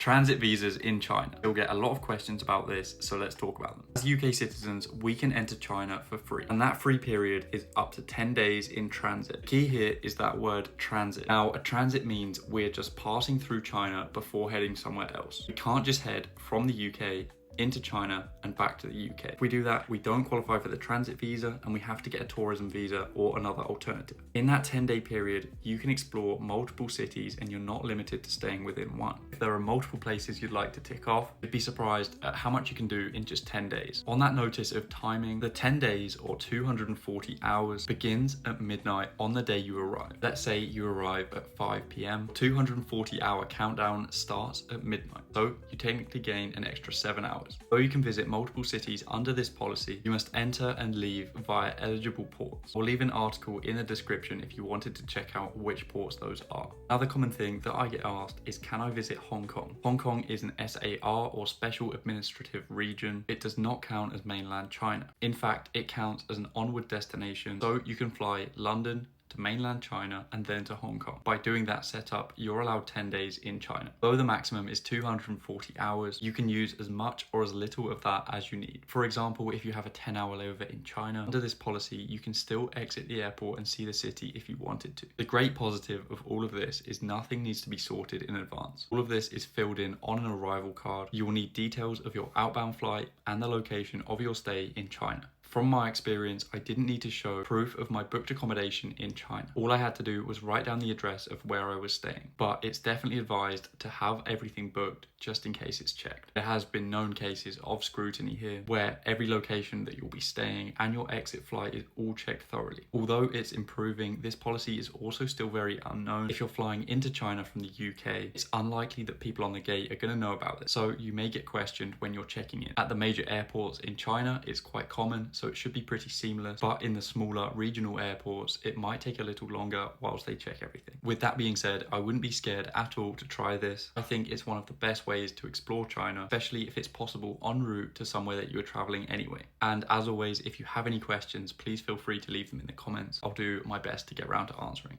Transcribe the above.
Transit visas in China. You'll get a lot of questions about this, so let's talk about them. As UK citizens, we can enter China for free, and that free period is up to 10 days in transit. The key here is that word transit. Now, a transit means we're just passing through China before heading somewhere else. We can't just head from the UK into China and back to the UK. If we do that, we don't qualify for the transit visa and we have to get a tourism visa or another alternative. In that 10-day period, you can explore multiple cities and you're not limited to staying within one. If there are multiple places you'd like to tick off, you'd be surprised at how much you can do in just 10 days. On that notice of timing, the 10 days or 240 hours begins at midnight on the day you arrive. Let's say you arrive at 5 p.m. 240-hour countdown starts at midnight. So you technically gain an extra 7 hours. Though you can visit multiple cities under this policy, you must enter and leave via eligible ports. I'll leave an article in the description if you wanted to check out which ports those are. Another common thing that I get asked is, can I visit Hong Kong? Hong Kong is an SAR or Special Administrative Region. It does not count as mainland China. In fact, it counts as an onward destination, so you can fly London to mainland China and then to Hong Kong. By doing that setup, you're allowed 10 days in China. Though the maximum is 240 hours, you can use as much or as little of that as you need. For example, if you have a 10-hour layover in China, under this policy, you can still exit the airport and see the city if you wanted to. The great positive of all of this is nothing needs to be sorted in advance. All of this is filled in on an arrival card. You will need details of your outbound flight and the location of your stay in China. From my experience, I didn't need to show proof of my booked accommodation in China. All I had to do was write down the address of where I was staying, but it's definitely advised to have everything booked just in case it's checked. There has been known cases of scrutiny here where every location that you'll be staying and your exit flight is all checked thoroughly. Although it's improving, this policy is also still very unknown. If you're flying into China from the UK, it's unlikely that people on the gate are going to know about it, so you may get questioned when you're checking in. At the major airports in China, it's quite common, so it should be pretty seamless, but in the smaller regional airports, it might take a little longer whilst they check everything. With that being said, I wouldn't be scared at all to try this. I think it's one of the best ways to explore China, especially if it's possible en route to somewhere that you're traveling anyway. And as always, if you have any questions, please feel free to leave them in the comments. I'll do my best to get around to answering.